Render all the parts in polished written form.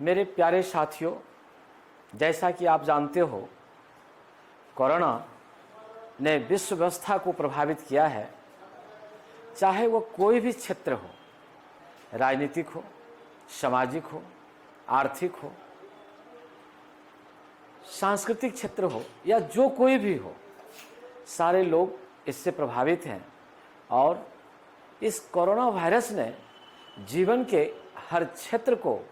मेरे प्यारे साथियों, जैसा कि आप जानते हो, कोरोना ने विश्व व्यवस्था को प्रभावित किया है। चाहे वो कोई भी क्षेत्र हो, राजनीतिक हो, सामाजिक हो, आर्थिक हो, सांस्कृतिक क्षेत्र हो या जो कोई भी हो, सारे लोग इससे प्रभावित हैं। और इस कोरोना वायरस ने जीवन के हर क्षेत्र को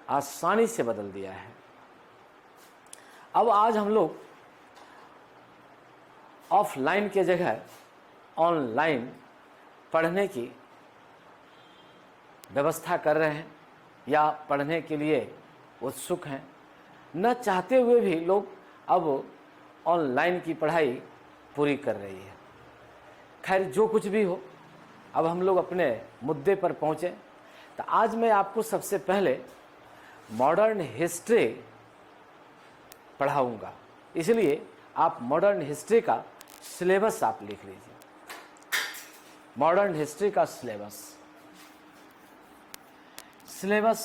आसानी से बदल दिया है। अब आज हम लोग ऑफलाइन के जगह ऑनलाइन पढ़ने की व्यवस्था कर रहे हैं या पढ़ने के लिए उत्सुक हैं। न चाहते हुए भी लोग अब ऑनलाइन की पढ़ाई पूरी कर रही है। खैर, जो कुछ भी हो, अब हम लोग अपने मुद्दे पर पहुँचे। तो आज मैं आपको सबसे पहले मॉडर्न हिस्ट्री पढ़ाऊंगा, इसलिए आप मॉडर्न हिस्ट्री का सिलेबस आप लिख लीजिए। मॉडर्न हिस्ट्री का syllabus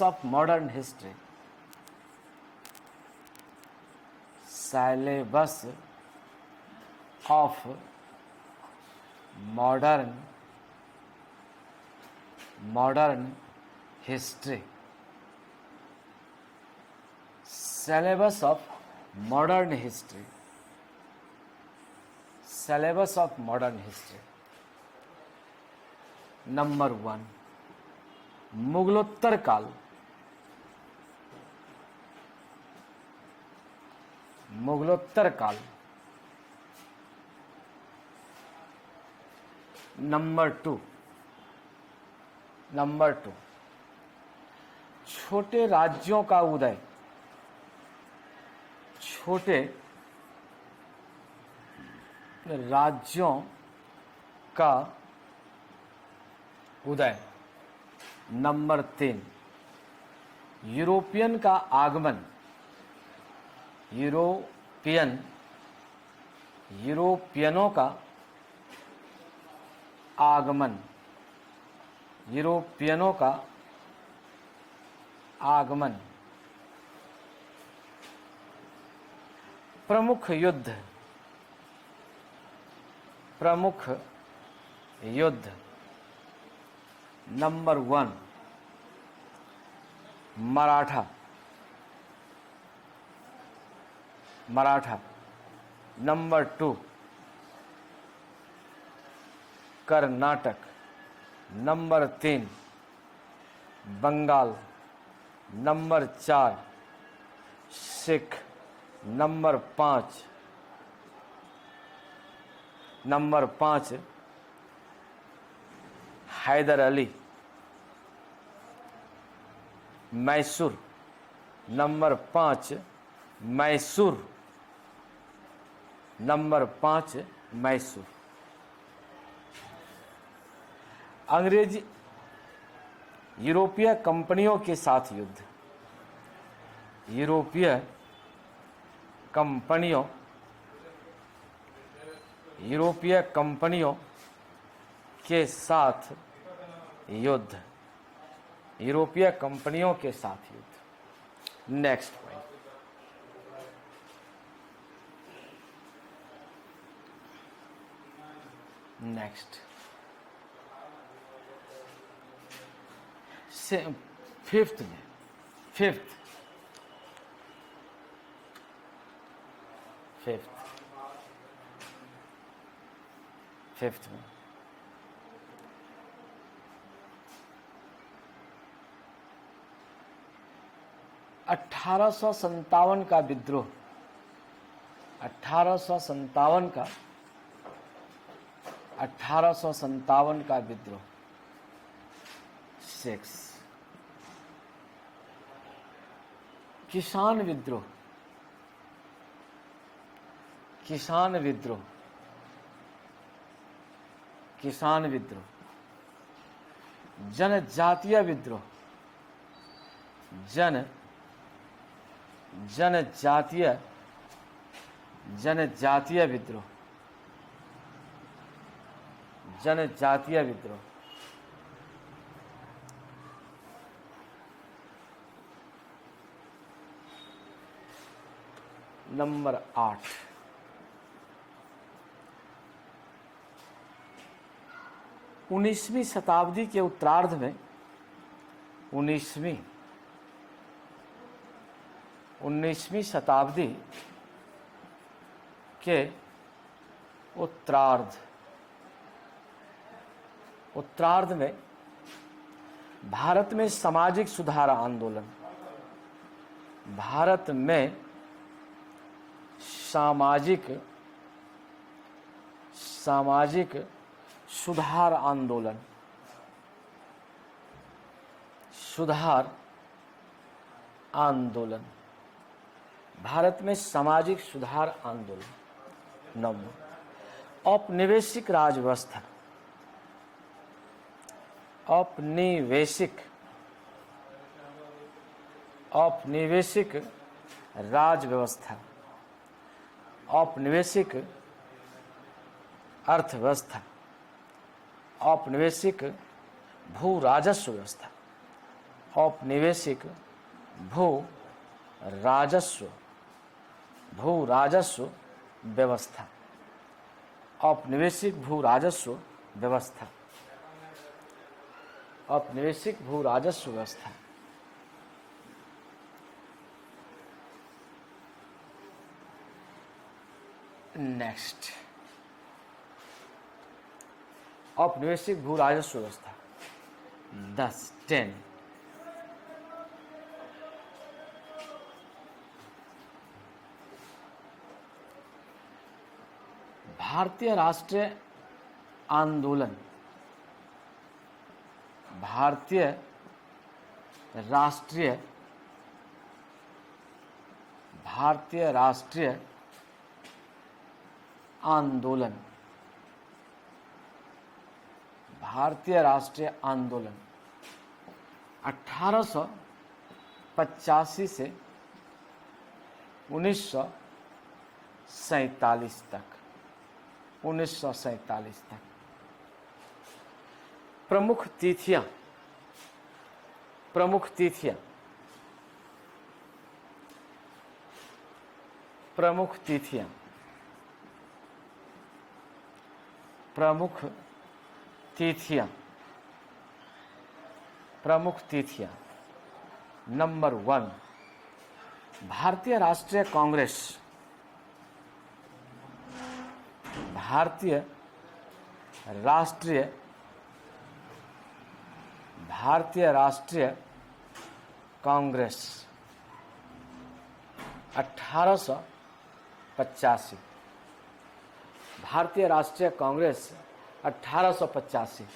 of modern history, syllabus of modern history, syllabus of modern history, syllabus of modern history. Number 1, मुगलोत्तर काल। मुगलोत्तर काल। नंबर 2, छोटे राज्यों का उदय। छोटे राज्यों का उदय। नंबर 3, यूरोपियन का आगमन। यूरोपियनों का आगमन। यूरोपियनों का आगमन। प्रमुख युद्ध। प्रमुख युद्ध। Number 1, Maratha. Number 2, Karnataka. Number 3, Bengal. Number 4, Sikh. Number 5, Haidar Ali, Mysore. Number 5, Mysore. Number 5, Mysore. अंग्रेजी यूरोपीय कंपनियों के साथ युद्ध। यूरोपीय कंपनियों के साथ युद्ध। यूरोपीय कंपनियों के साथ युद्ध। नेक्स्ट पॉइंट, नेक्स्ट फिफ्थ में 1857 का विद्रोह। 1857 का विद्रोह। 6, किसान विद्रोह। जनजातीय विद्रोह। जनजातीय विद्रोह। नंबर 8, उन्नीसवीं शताब्दी के उत्तरार्ध में 19वीं शताब्दी के उत्तरार्ध में भारत में सामाजिक सुधार आंदोलन, भारत में सामाजिक सुधार आंदोलन, भारत में सामाजिक सुधार आंदोलन। नंबर औपनिवेशिक राज व्यवस्था, औपनिवेशिक राज व्यवस्था, औपनिवेशिक अर्थव्यवस्था, औपनिवेशिक भू राजस्व व्यवस्था, औपनिवेशिक भू राजस्व व्यवस्था, औपनिवेशिक भू राजस्व व्यवस्था, औपनिवेशिक भू राजस्व व्यवस्था। नेक्स्ट, औपनिवेशिक भू राजस्व व्यवस्था 10 भारतीय राष्ट्रीय आंदोलन, भारतीय राष्ट्रीय आंदोलन, भारतीय राष्ट्रीय आंदोलन 1885 से 1947 तक, 1947 तक। प्रमुख तिथियां, प्रमुख तिथियां, प्रमुख तिथियां, प्रमुख तिथियां, प्रमुख तिथियां। नंबर 1, भारतीय राष्ट्रीय कांग्रेस, भारतीय राष्ट्रीय कांग्रेस 1885, भारतीय राष्ट्रीय कांग्रेस 1885।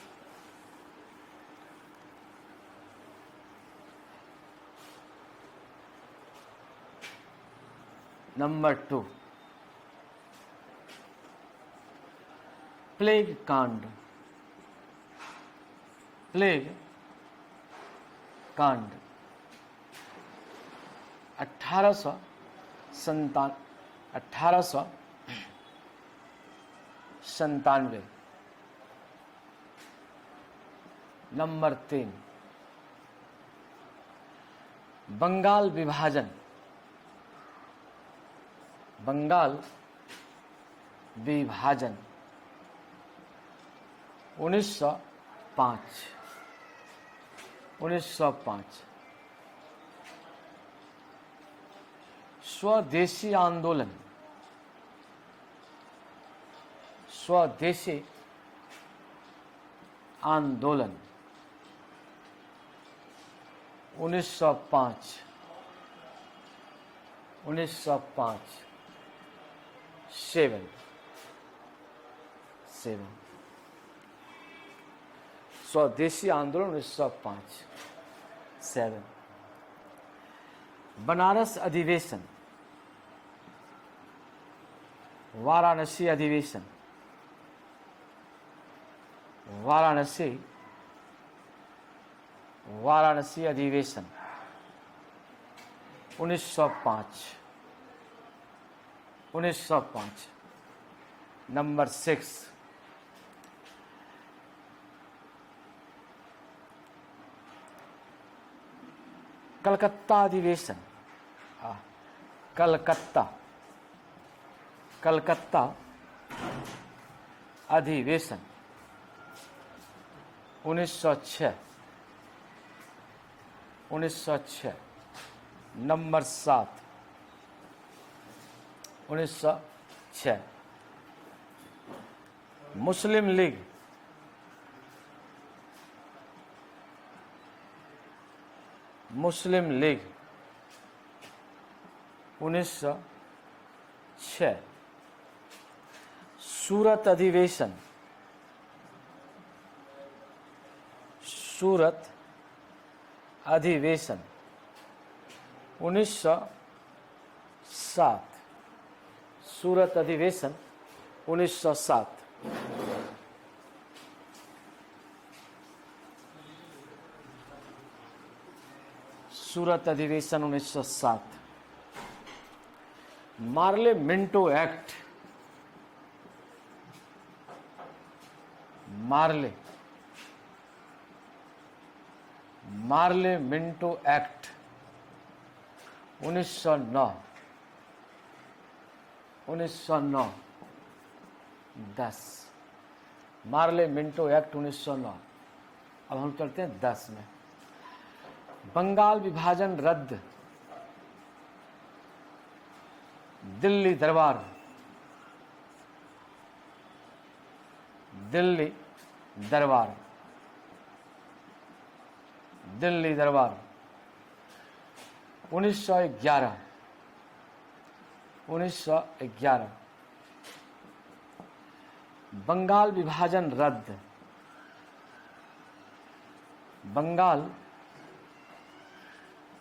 नंबर 2, प्लेग कांड, प्लेग कांड 1897। नंबर 3, बंगाल विभाजन, बंगाल विभाजन 1905। स्वदेशी आंदोलन, स्वदेशी आंदोलन 1905, 7 स्वदेशी आंदोलन 1905 7। बनारस अधिवेशन, वाराणसी अधिवेशन, वाराणसी अधिवेशन 1905। नंबर 6, कलकत्ता अधिवेशन, कलकत्ता कलकत्ता अधिवेशन 1906 नंबर 7 1906। मुस्लिम लीग 1906। सूरत अधिवेशन 1907। सूरत अधिवेशन 1907। सूरत अधिवेशन 1907। Morley Minto act Morley Minto act 1909 10। Morley Minto act 1909। अब हम चलते हैं 10 में। बंगाल विभाजन रद्द, दिल्ली दरबार 1911। बंगाल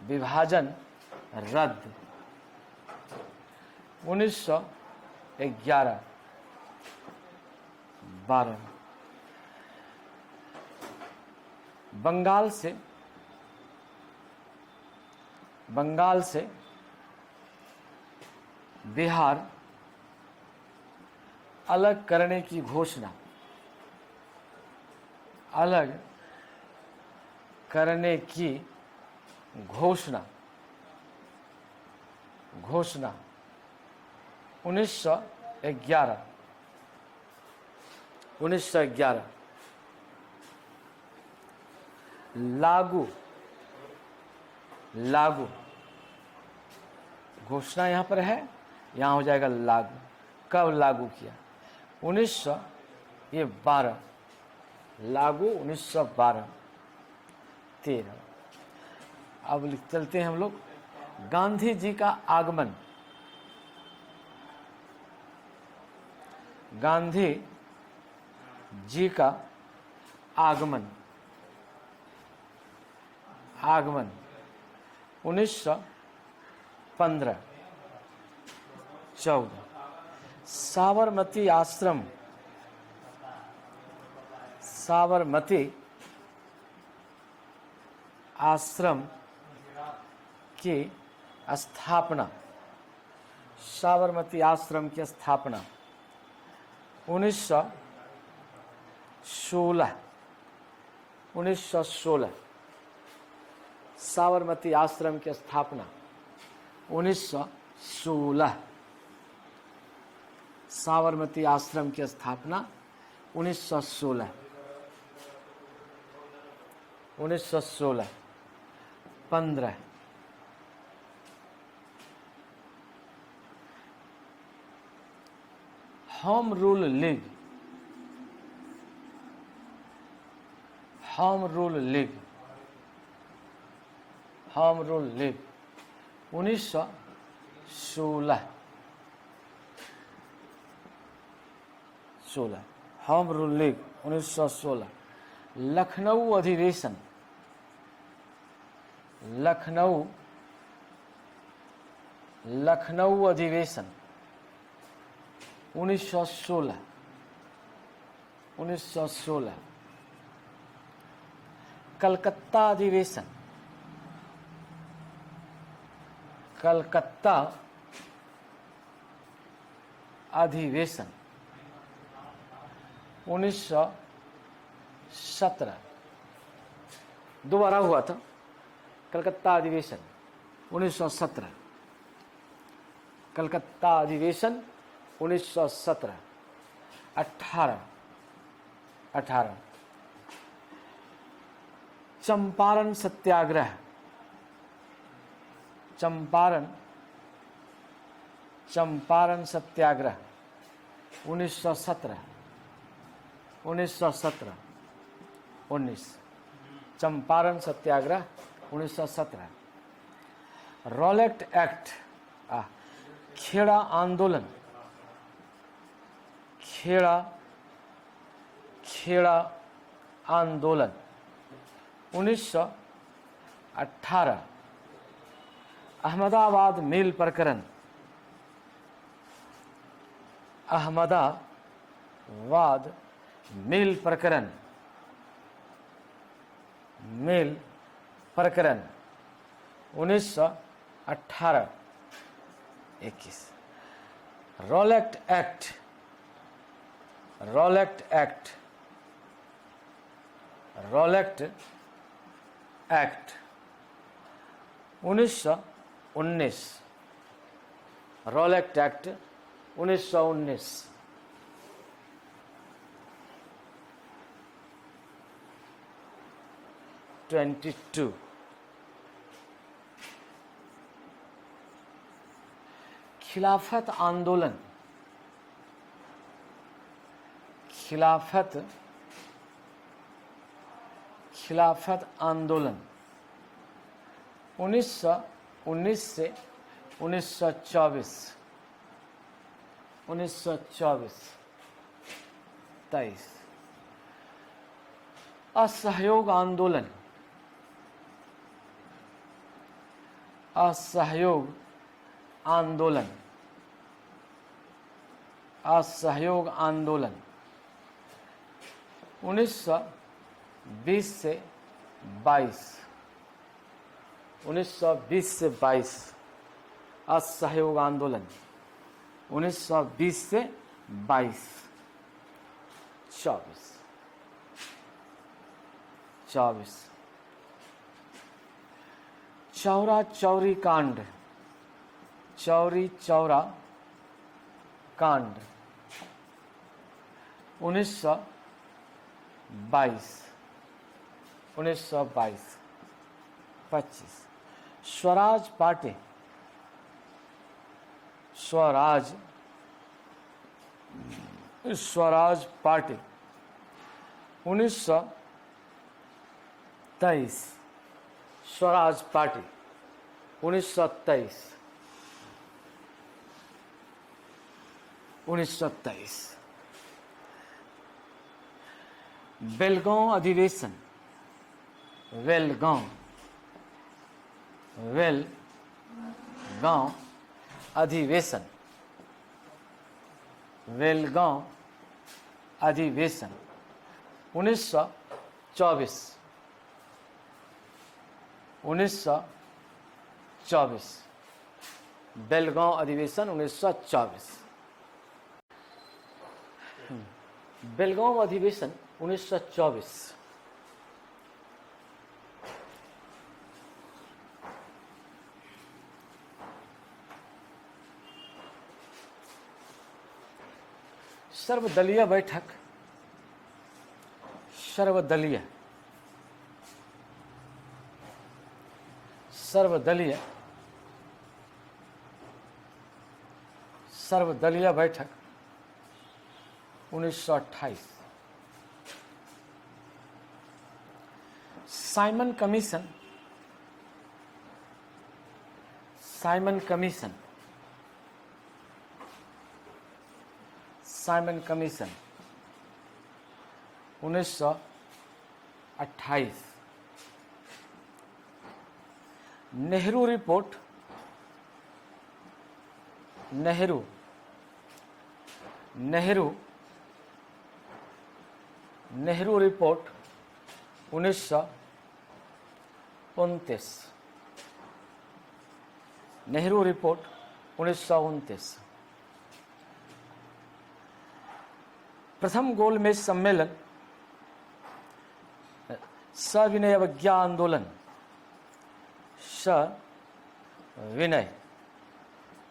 विभाजन रद्द, 1911 12। बंगाल से बिहार अलग करने की घोषणा 1911। लागू घोषणा यहां पर है, यहां हो जाएगा लागू। कब लागू किया? 1912। लागू 1912 13। अब चलते हैं हम लोग गांधी जी का आगमन। गांधी जी का आगमन 1915 14। साबरमती आश्रम की स्थापना 1916। साबरमती आश्रम की स्थापना 1916। साबरमती आश्रम की स्थापना 1916। 15। Home rule league 1916। Home rule league 1916। Lucknow अधिवेशन 1916। कलकत्ता अधिवेशन 1917। दोबारा हुआ था कलकत्ता अधिवेशन 1917। कलकत्ता अधिवेशन 1917 18 चंपारण सत्याग्रह, चंपारण सत्याग्रह 1917 19 चंपारण सत्याग्रह 1917। रॉलेट एक्ट, खेड़ा आंदोलन, खेड़ा आंदोलन 1918। अहमदाबाद मिल प्रकरण, अहमदाबाद मिल प्रकरण 1918 21। Rowlatt act 1919। Rowlatt act 1919। खिलाफत आंदोलन, खिलाफत आंदोलन 1919 से 1924 23। असहयोग आंदोलन, असहयोग आंदोलन 1920 से 22 असहयोग आंदोलन 1920 से 22 24। चौरा चौरी कांड, चौरी चौरा कांड 1922 25। Swaraj party, Swaraj party 1923। Swaraj party 1923। Belgaum अधिवेशन, बेलगांव अधिवेशन 1924 बेलगांव अधिवेशन 1924। बेलगांव अधिवेशन 1924 सर्वदलीय बैठक, सर्वदलीय बैठक 1928। Simon commission 1928। Nehru report, Nehru 1929। Nehru report 1929। प्रथम गोलमेज सम्मेलन, सविनय अवज्ञा आंदोलन,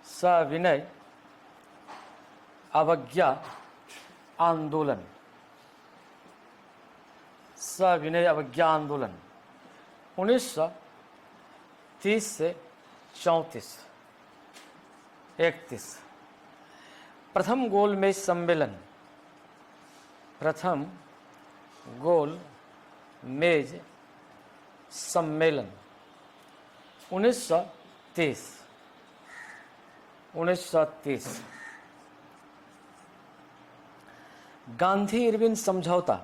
सविनय अवज्ञा आंदोलन, सविनय अवज्ञा आंदोलन 1930 से 34 31। प्रथम गोलमेज सम्मेलन, प्रथम गोल मेज सम्मेलन 1930 1930। गांधी इरविन समझौता,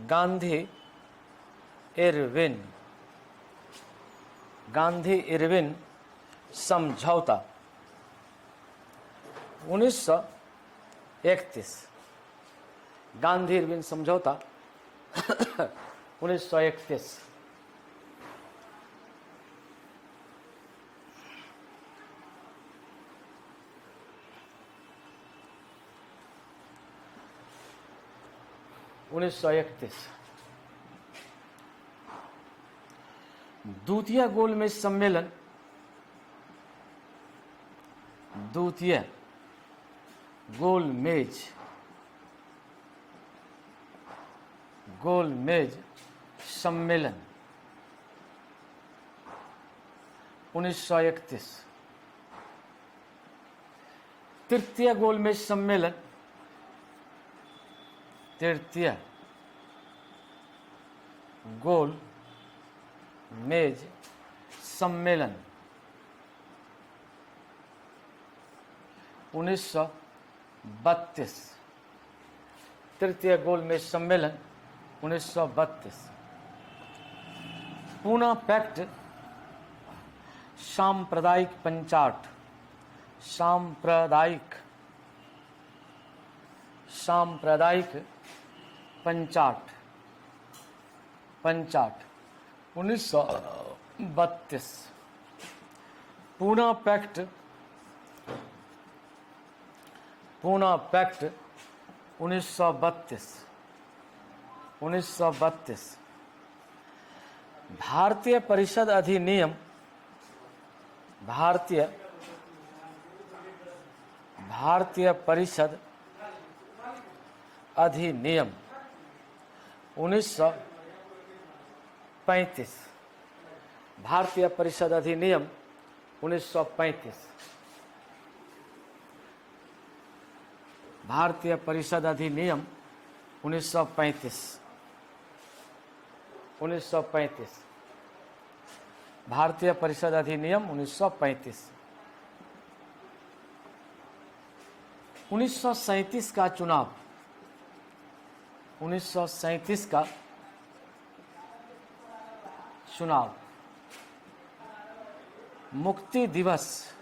गांधी इरविन समझौता 1931। गांधी इरविन समझौता 1931। द्वितीय गोलमेज सम्मेलन, द्वितीय गोलमेज सम्मेलन 1931। तृतीय गोलमेज सम्मेलन, तृतीय गोल मेज सम्मेलन 1932। तृतीय गोल मेज सम्मेलन 1932। पूना पैक्ट, सांप्रदायिक पंचाट, सांप्रदायिक पंचाट 1932। पूना पैक्ट 1932। भारतीय परिषद अधिनियम, भारतीय परिषद अधिनियम 1935। भारतीय परिषद अधिनियम 1935। भारतीय परिषद अधिनियम 1935। 1935। भारतीय परिषद अधिनियम 1935। 1937 का चुनाव, 1937 का चुनाव। मुक्ति दिवस,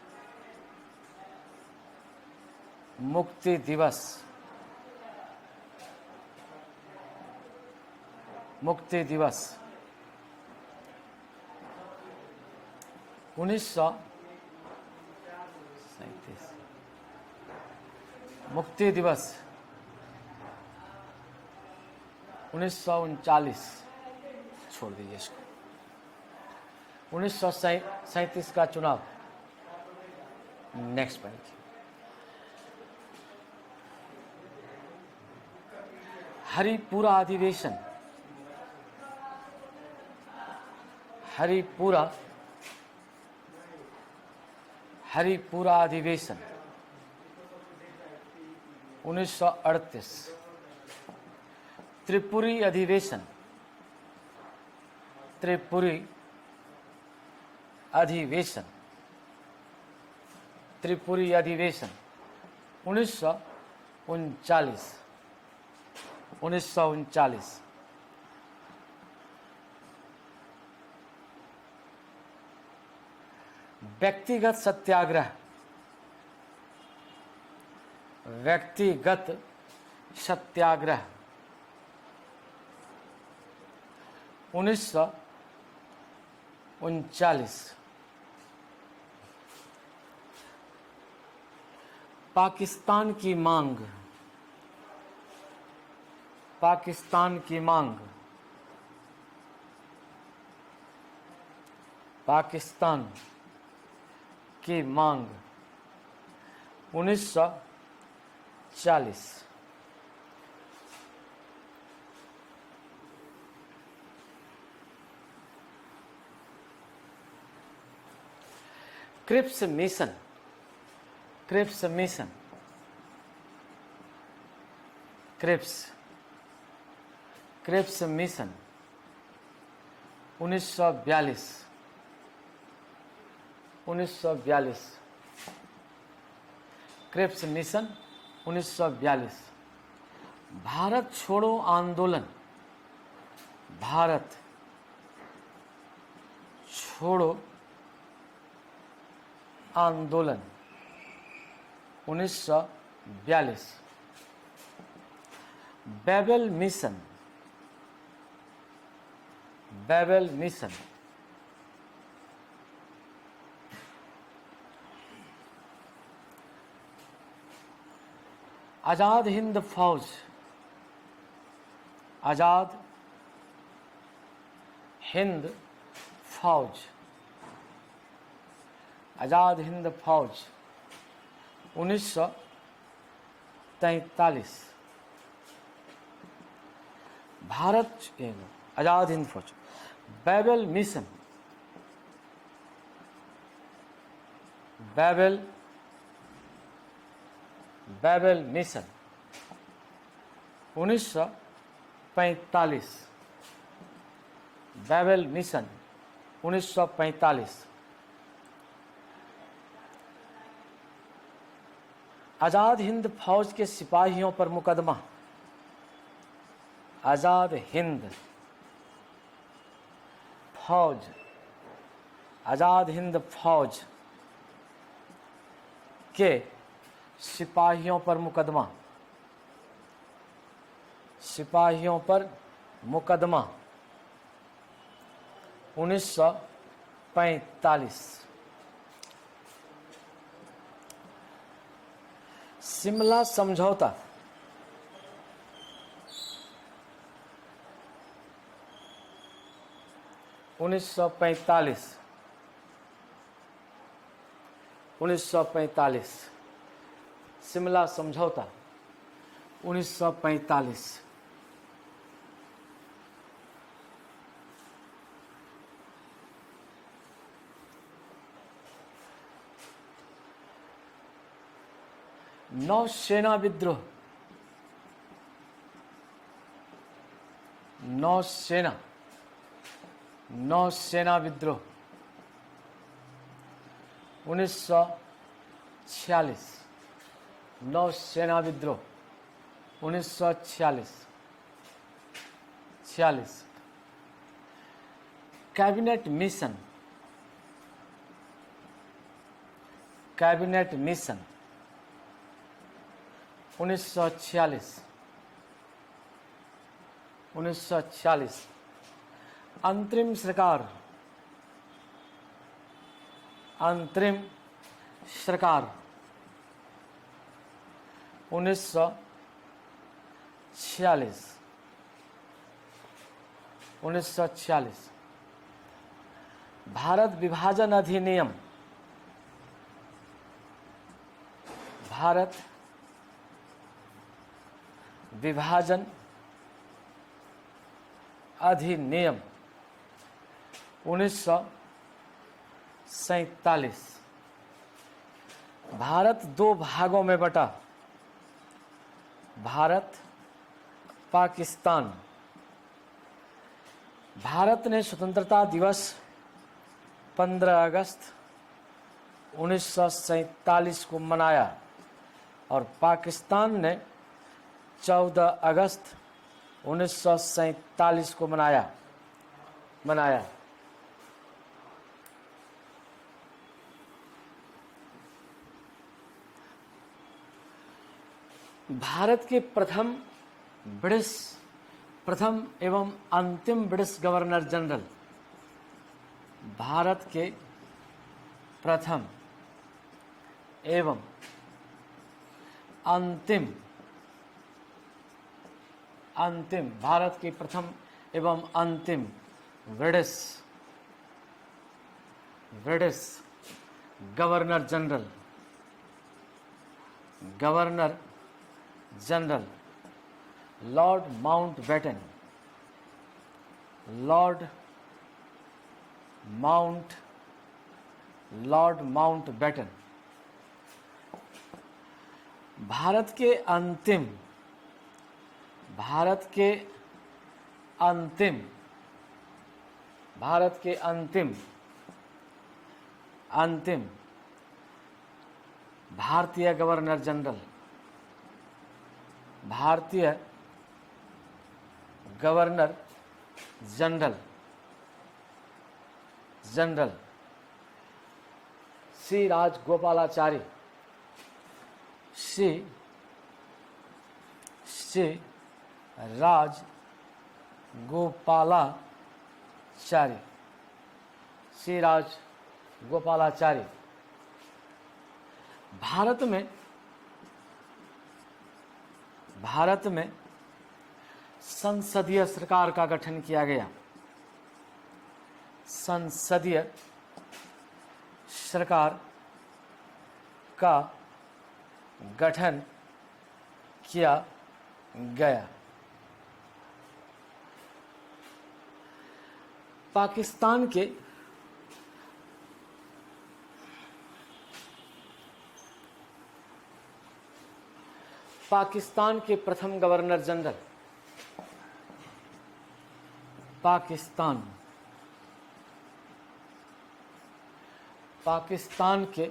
मुक्ति दिवस, मुक्ति दिवस 1937। मुक्ति दिवस 1939, छोड़ दीजिए इसको। 1937 का चुनाव। नेक्स्ट पॉइंट, हरिपुरा अधिवेशन, हरिपुरा अधिवेशन 1938। त्रिपुरी अधिवेशन, त्रिपुरी अधिवेशन 1939। 1939। व्यक्तिगत सत्याग्रह, व्यक्तिगत सत्याग्रह 1939। पाकिस्तान की मांग, पाकिस्तान की मांग, पाकिस्तान की मांग 1940। Cripps mission, Cripps mission, Cripps Cripps mission 1942, 1942, Cripps mission 1942। Bharat छोड़ो आंदोलन, भारत छोड़ो आंदोलन 1942। Wavell mission, Wavell mission Azad Hind Fauj, Azad Hind Fauj, Azad Hind फौज 1943। Bharat Azad Hind Fauj. Wavell mission, Wavell mission 1945, Wavell mission 1945। Azad Hind Fauj के सिपाहियों पर मुकदमा, आजाद हिंद फौज, आजाद हिंद फौज के सिपाहियों पर मुकदमा, सिपाहियों पर मुकदमा 1945। शिमला समझौता, उन्नीस सौ पैंतालीस, शिमला समझौता 1945। नौसेना विद्रोह, नौसेना विद्रोह 1946, नौसेना विद्रोह 1946। Cabinet mission, cabinet mission 1946। अंतरिम सरकार, अंतरिम सरकार 1946। भारत विभाजन अधिनियम, भारत विभाजन अधिनियम 1947। भारत दो भागों में बटा, भारत पाकिस्तान। भारत ने स्वतंत्रता दिवस 15 अगस्त 1947 को मनाया और पाकिस्तान ने 14 अगस्त 1947 को मनाया। भारत के प्रथम एवं अंतिम ब्रिटिश गवर्नर जनरल, भारत के प्रथम एवं अंतिम भारत के प्रथम एवं अंतिम British governor general governor general Lord Mountbatten, Lord Mountbatten Bharat के अंतिम भारतीय गवर्नर जनरल श्री राजगोपालाचारी, श्री राजगोपालाचारी भारत में संसदीय सरकार का गठन किया गया। संसदीय सरकार का गठन किया गया। पाकिस्तान के प्रथम गवर्नर जनरल, पाकिस्तान के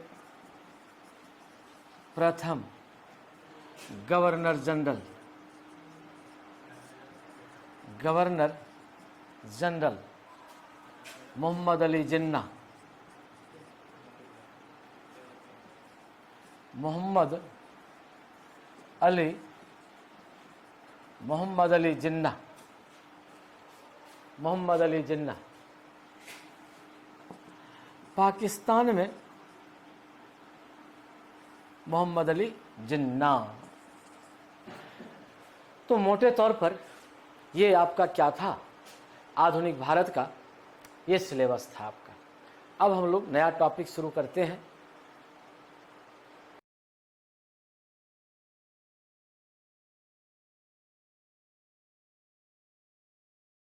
प्रथम गवर्नर जनरल मोहम्मद अली जिन्ना, मोहम्मद अली जिन्ना पाकिस्तान में मोहम्मद अली जिन्ना। तो मोटे तौर पर ये आपका क्या था, आधुनिक भारत का ये सिलेबस था आपका। अब हम लोग नया टॉपिक शुरू करते हैं।